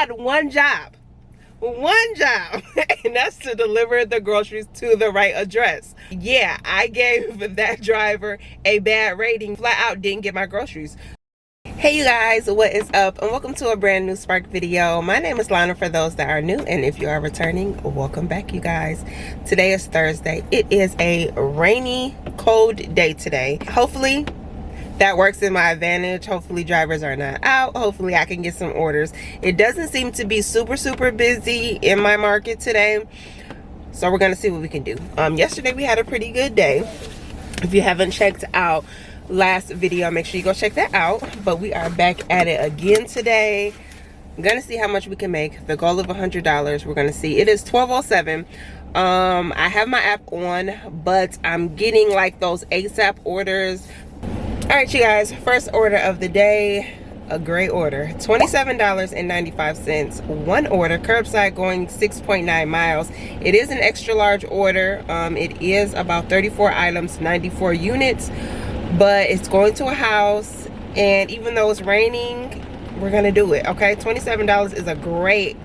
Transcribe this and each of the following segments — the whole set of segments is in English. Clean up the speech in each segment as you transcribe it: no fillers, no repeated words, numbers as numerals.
had one job, and that's to deliver the groceries to the right address. Yeah, I gave that driver a bad rating, flat out didn't get my groceries. Hey you guys, what is up, and welcome to a brand new Spark video. My name is Lana for those that are new, and if you are returning, welcome back you guys. Today is Thursday. It is a rainy, cold day today. Hopefully that works in my advantage. Hopefully drivers are not out. Hopefully I can get some orders. It doesn't seem to be super busy in my market today, so we're gonna see what we can do. Yesterday we had a pretty good day. If you haven't checked out last video, make sure you go check that out. But we are back at it again today. I'm gonna see how much we can make. The goal of $100. We're gonna see. It is 12:07. I have my app on, but I'm getting like those ASAP orders. All right you guys, first order of the day, a great order, $27.95. One order, curbside, going 6.9 miles. It is an extra large order. It is about 34 items, 94 units, but it's going to a house, and even though it's raining, we're gonna do it. Okay, $27 is a great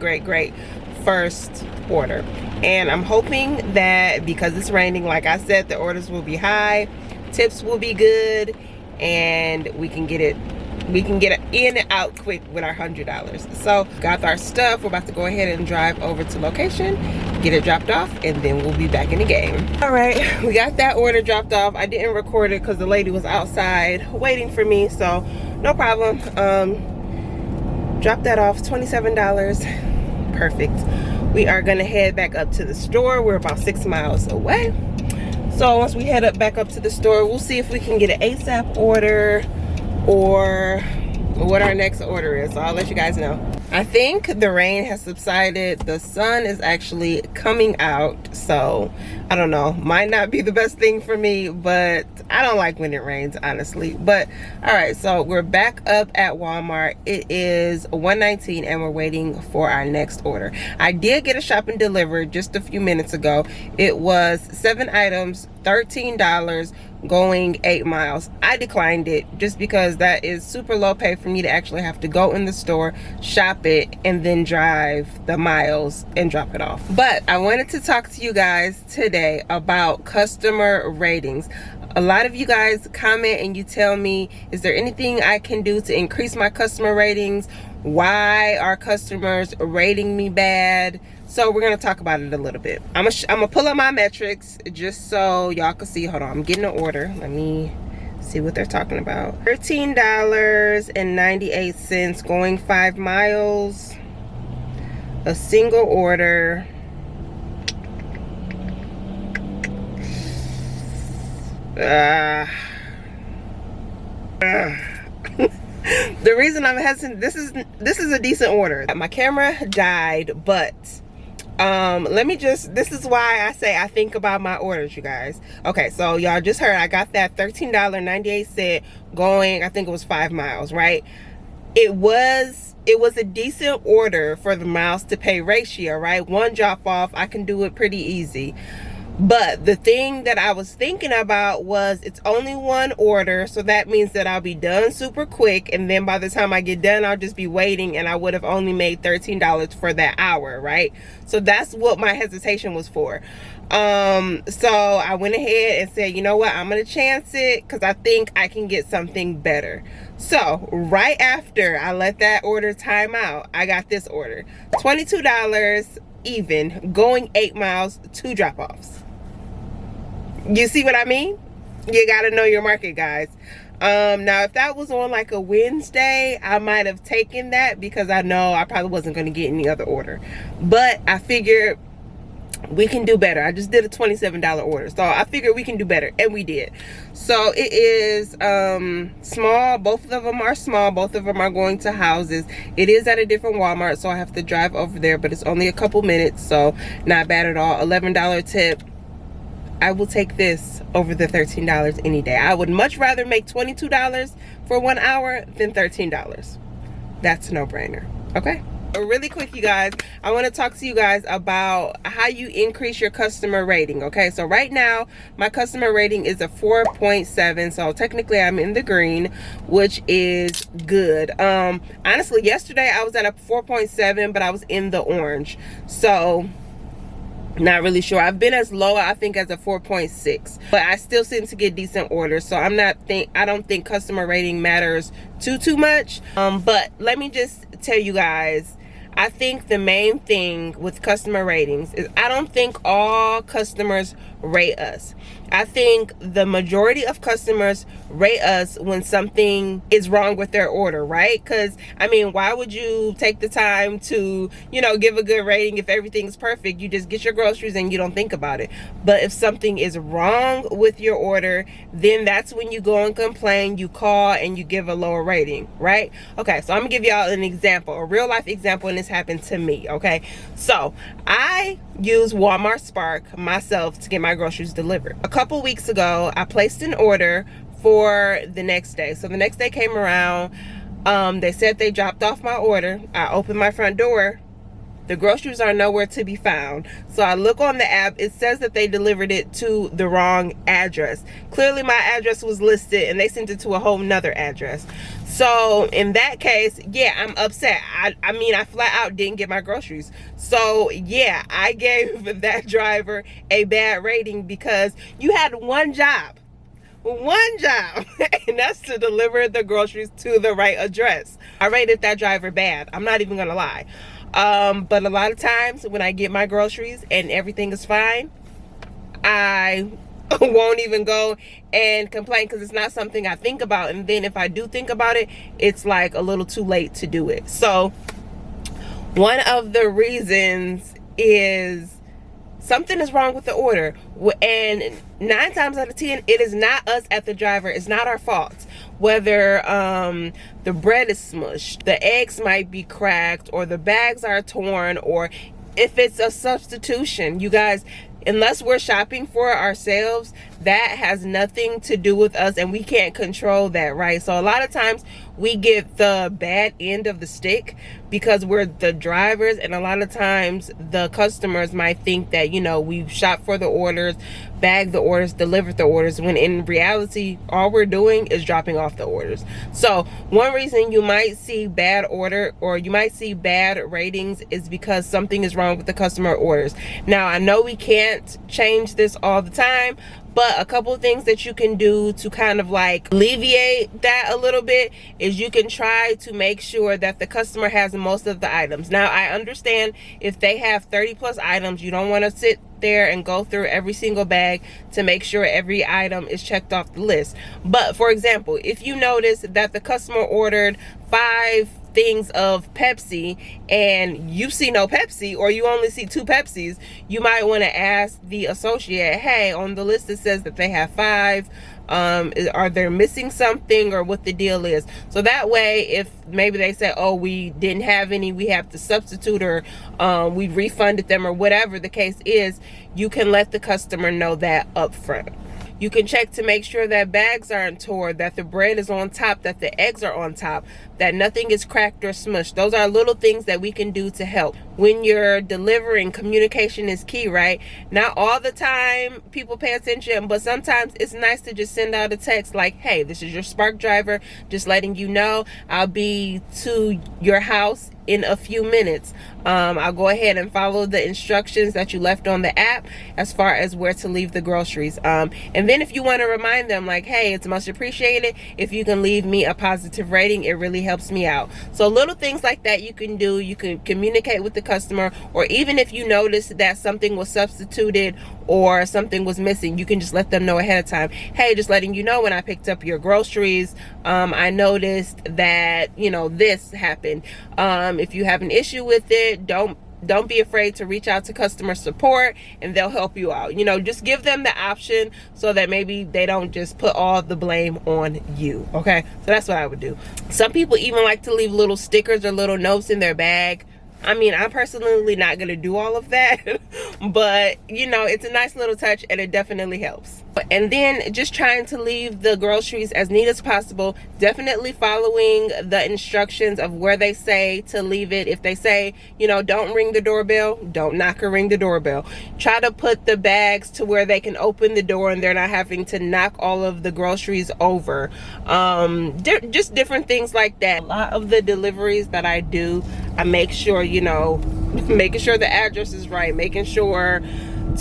first order, and I'm hoping that because it's raining, like I said, the orders will be high, tips will be good, and we can get it in and out quick with our $100. So got our stuff. We're about to go ahead and drive over to location, get it dropped off, and then we'll be back in the game. All right, we got that order dropped off. I didn't record it because the lady was outside waiting for me, so no problem. Drop that off, $27. Perfect. We are gonna head back up to the store. We're about 6 miles away. So once we head back up to the store, we'll see if we can get an ASAP order or what our next order is. So I'll let you guys know. I think the rain has subsided. The sun is actually coming out, so I don't know, might not be the best thing for me, but I don't like when it rains, honestly. But all right, so we're back up at Walmart. It is 1:19 and we're waiting for our next order. I did get a shopping delivered just a few minutes ago. It was 7 items, $13, going 8 miles. I declined it just because that is super low pay for me to actually have to go in the store, shop it, and then drive the miles and drop it off. But I wanted to talk to you guys today about customer ratings. A lot of you guys comment and you tell me, is there anything I can do to increase my customer ratings? Why are customers rating me bad? So we're gonna talk about it a little bit. I'm gonna pull up my metrics just so y'all can see. Hold on, I'm getting an order. Let me see what they're talking about. $13.98, going 5 miles. A single order. The reason I'm hesitant, this is a decent order. My camera died, but let me just, this is why I say I think about my orders, you guys. Okay, so y'all just heard I got that $13.98 going, I think it was 5 miles, right? It was a decent order for the miles to pay ratio, right? One drop off, I can do it pretty easy. But the thing that I was thinking about was it's only one order, so that means that I'll be done super quick, and then by the time I get done, I'll just be waiting, and I would have only made $13 for that hour, right? So that's what my hesitation was for. So I went ahead and said, you know what, I'm gonna chance it because I think I can get something better. So right after I let that order time out, I got this order, $22 even, going 8 miles, 2 drop-offs. You see what I mean? You gotta know your market, guys. Now if that was on like a Wednesday, I might have taken that because I know I probably wasn't going to get any other order, but I figured we can do better. I just did a $27 order, so I figured we can do better, and we did. So it is small. Both of them are small. Both of them are going to houses. It is at a different Walmart, so I have to drive over there, but it's only a couple minutes, so not bad at all. $11 tip. I will take this over the $13 any day. I would much rather make $22 for 1 hour than $13. That's a no-brainer. Okay, Really quick, you guys, I want to talk to you guys about how you increase your customer rating. Okay, so right now my customer rating is a 4.7, so technically I'm in the green, which is good. Honestly, yesterday I was at a 4.7, but I was in the orange, so not really sure. I've been as low, I think, as a 4.6, but I still seem to get decent orders, so I don't think customer rating matters too much. But let me just tell you guys, I think the main thing with customer ratings is I don't think all customers rate us. I think the majority of customers rate us when something is wrong with their order, right? Because, I mean, why would you take the time to, you know, give a good rating if everything's perfect? You just get your groceries and you don't think about it. But if something is wrong with your order, then that's when you go and complain, you call, and you give a lower rating, right? Okay, so I'm gonna give y'all an example, a real life example, and this happened to me, okay? So I use Walmart Spark myself to get my groceries delivered. A couple weeks ago, I placed an order for the next day. So the next day came around, they said they dropped off my order. I opened my front door. The groceries are nowhere to be found. So I look on the app, it says that they delivered it to the wrong address. Clearly my address was listed and they sent it to a whole nother address. So in that case, yeah, I'm upset. I mean, I flat out didn't get my groceries. So yeah, I gave that driver a bad rating because you had one job, and that's to deliver the groceries to the right address. I rated that driver bad. I'm not even gonna lie. But a lot of times when I get my groceries and everything is fine, I won't even go and complain because it's not something I think about. And then if I do think about it, it's like a little too late to do it. So one of the reasons is something is wrong with the order, and 9 times out of 10 it is not us at the driver. It's not our fault. Whether the bread is smushed, the eggs might be cracked, or the bags are torn, or if it's a substitution, you guys, unless we're shopping for ourselves, that has nothing to do with us and we can't control that, right? So a lot of times we get the bad end of the stick because we're the drivers, and a lot of times the customers might think that, you know, we've shopped for the orders, bagged the orders, delivered the orders, when in reality all we're doing is dropping off the orders. So one reason you might see bad order, or you might see bad ratings, is because something is wrong with the customer orders. Now I know we can't change this all the time, but a couple of things that you can do to kind of like alleviate that a little bit is you can try to make sure that the customer has most of the items. Now I understand if they have 30 plus items, you don't want to sit there and go through every single bag to make sure every item is checked off the list. But for example, if you notice that the customer ordered 5 things of Pepsi and you see no Pepsi, or you only see 2 Pepsis, you might want to ask the associate, hey, on the list it says that they have 5. Are they missing something, or what the deal is? So that way, if maybe they say, oh, we didn't have any, we have to substitute, or we refunded them, or whatever the case is, you can let the customer know that up front. You can check to make sure that bags aren't torn, that the bread is on top, that the eggs are on top, that nothing is cracked or smushed. Those are little things that we can do to help. When you're delivering, communication is key, right? Not all the time people pay attention, but sometimes it's nice to just send out a text like, hey, this is your Spark driver, just letting you know I'll be to your house in a few minutes. I'll go ahead and follow the instructions that you left on the app as far as where to leave the groceries. And then if you want to remind them like, hey, it's much appreciated if you can leave me a positive rating, it really helps me out. So little things like that you can do. You can communicate with the customer, or even if you notice that something was substituted or something was missing, you can just let them know ahead of time. Hey, just letting you know, when I picked up your groceries, I noticed that, you know, this happened. If you have an issue with it, don't be afraid to reach out to customer support and they'll help you out. You know, just give them the option so that maybe they don't just put all the blame on you. Okay, so that's what I would do. Some people even like to leave little stickers or little notes in their bag. I mean, I'm personally not gonna do all of that, but you know, it's a nice little touch and it definitely helps. And then just trying to leave the groceries as neat as possible, definitely following the instructions of where they say to leave it. If they say, you know, don't ring the doorbell, don't knock or ring the doorbell. Try to put the bags to where they can open the door and they're not having to knock all of the groceries over. Just different things like that. A lot of the deliveries that I do, I make sure, you know, making sure the address is right, making sure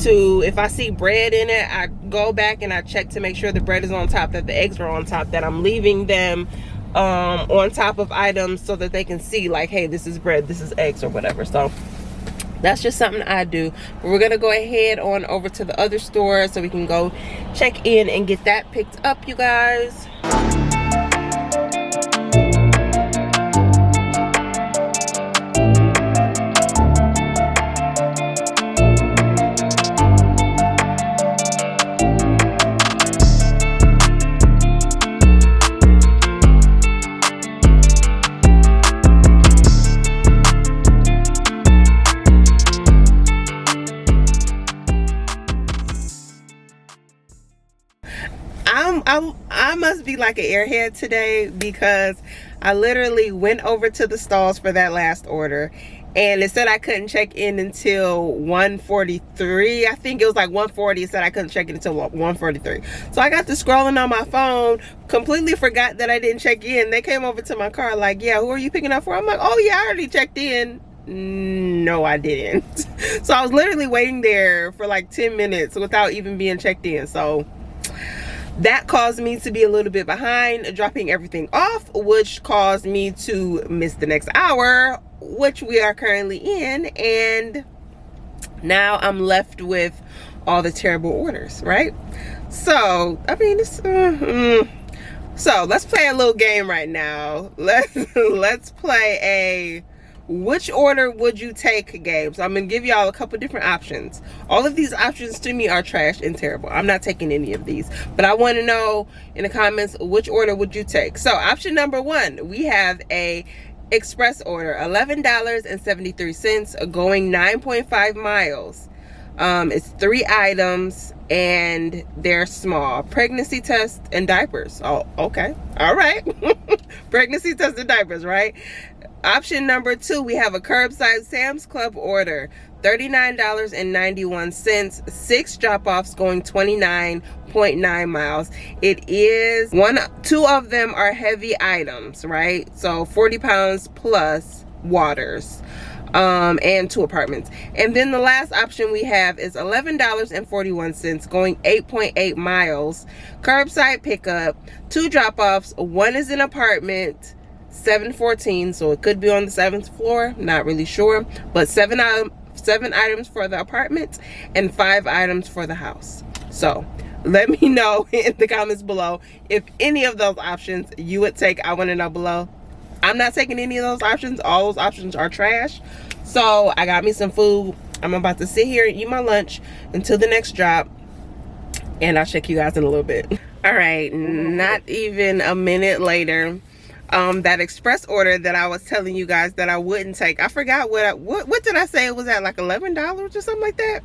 to, if I see bread in it, I go back and I check to make sure the bread is on top, that the eggs are on top, that I'm leaving them on top of items so that they can see, like, hey, this is bread, this is eggs, or whatever. So that's just something I do. But we're gonna go ahead on over to the other store so we can go check in and get that picked up, you guys. I must be like an airhead today, because I literally went over to the stalls for that last order and it said I couldn't check in until 1:43. I think it was like 1:40. It said I couldn't check in until 1:43. So I got to scrolling on my phone, completely forgot that I didn't check in. They came over to my car like, yeah, who are you picking up for? I'm like, oh yeah, I already checked in. No, I didn't. So I was literally waiting there for like 10 minutes without even being checked in. So that caused me to be a little bit behind dropping everything off, which caused me to miss the next hour, which we are currently in. And now I'm left with all the terrible orders, right? So, I mean, it's, so let's play a little game right now. Let's play a which order would you take game. So I'm gonna give y'all a couple different options. All of these options to me are trash and terrible. I'm not taking any of these, but I want to know in the comments, which order would you take? So option number one, we have a express order, $11.73, going 9.5 miles. It's 3 items and they're small. Pregnancy test and diapers. Oh, okay, all right. Pregnancy test and diapers, right? Option number two, we have a curbside Sam's Club order, $39.91, 6 drop-offs going 29.9 miles. It is 2 of them are heavy items, right? So 40 pounds plus waters, and 2 apartments. And then the last option we have is $11.41, going 8.8 miles, curbside pickup, 2 drop-offs, 1 is an apartment, 714, so it could be on the 7th floor, not really sure, but 7 items for the apartment and 5 items for the house. So let me know in the comments below if any of those options you would take. I want to know below. I'm not taking any of those options. All those options are trash. So I got me some food. I'm about to sit here and eat my lunch until the next drop, and I'll check you guys in a little bit. All right, not even a minute later, that express order that I was telling you guys that I wouldn't take, I forgot what did I say it was at, like $11 or something like that,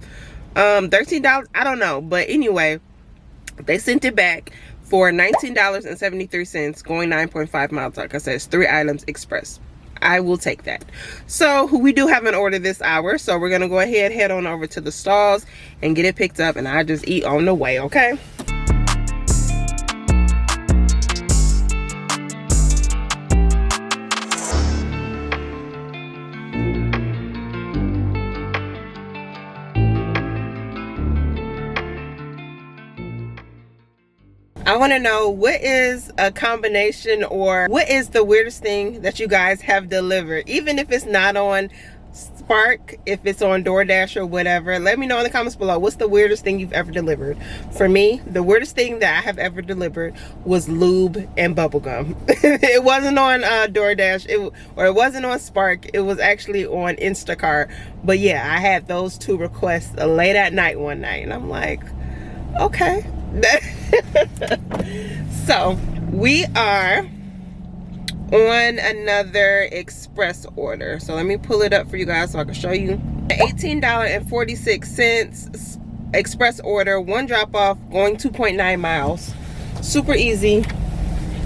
$13, I don't know, but anyway, they sent it back for $19.73, going 9.5 miles. Like I said, it's 3 items express. I will take that. So we do have an order this hour, so we're gonna go ahead, head on over to the stalls and get it picked up, and I just eat on the way, okay? I want to know, what is a combination, or what is the weirdest thing that you guys have delivered, even if it's not on Spark, if it's on DoorDash or whatever. Let me know in the comments below, what's the weirdest thing you've ever delivered. For me, the weirdest thing that I have ever delivered was lube and bubblegum. It wasn't on DoorDash, it wasn't on Spark, it was actually on Instacart. But yeah, I had those 2 requests late at night one night, and I'm like, okay. So we are on another express order, so let me pull it up for you guys so I can show you. $18.46 express order, 1 drop off, going 2.9 miles. Super easy,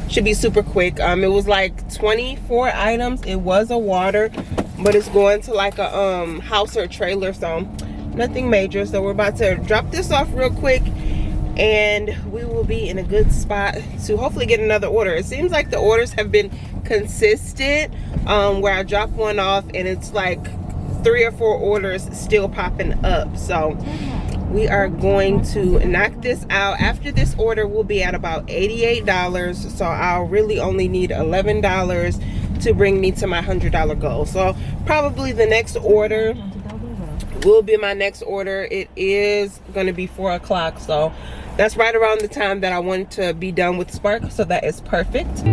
should be super quick. It was like 24 items. It was a water, but it's going to like a house or trailer, so nothing major. So we're about to drop this off real quick, and we will be in a good spot to hopefully get another order. It seems like the orders have been consistent, where I drop one off and it's like 3 or 4 orders still popping up. So we are going to knock this out. After this order, we'll be at about $88. So I'll really only need $11 to bring me to my $100 goal. So probably the next order will be my next order. It is going to be 4 o'clock. So that's right around the time that I want to be done with Spark. So that is perfect.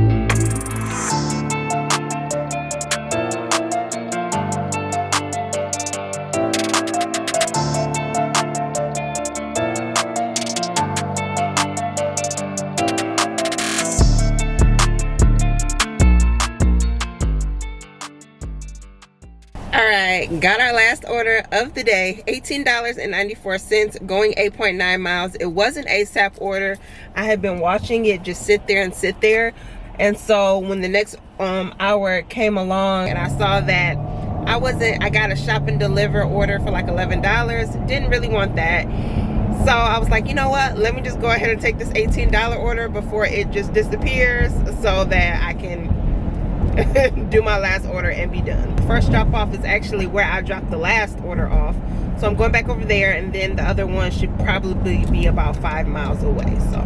Alright, got our last order of the day, $18.94, going 8.9 miles. It was an ASAP order. I had been watching it just sit there and sit there, and so when the next hour came along and I saw that I got a shop and deliver order for like $11, didn't really want that. So I was like, you know what, let me just go ahead and take this $18 order before it just disappears, so that I can do my last order and be done. First drop off is actually where I dropped the last order off, so I'm going back over there, and then the other one should probably be about 5 miles away. So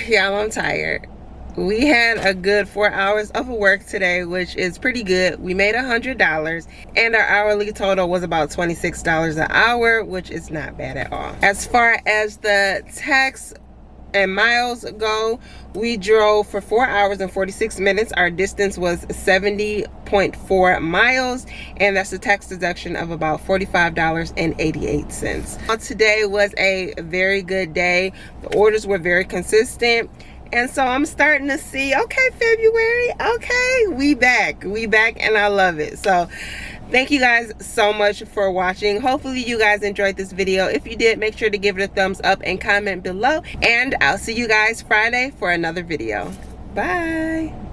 y'all, I'm tired. We had a good 4 hours of work today, which is pretty good. We made $100, and our hourly total was about $26 an hour, which is not bad at all. As far as the tax and miles go, we drove for 4 hours and 46 minutes. Our distance was 70.4 miles, and that's a tax deduction of about $45.88. Today was a very good day. The orders were very consistent, and so I'm starting to see, okay, February, okay, we back, and I love it. So thank you guys so much for watching. Hopefully you guys enjoyed this video. If you did, make sure to give it a thumbs up and comment below, and I'll see you guys Friday for another video. Bye.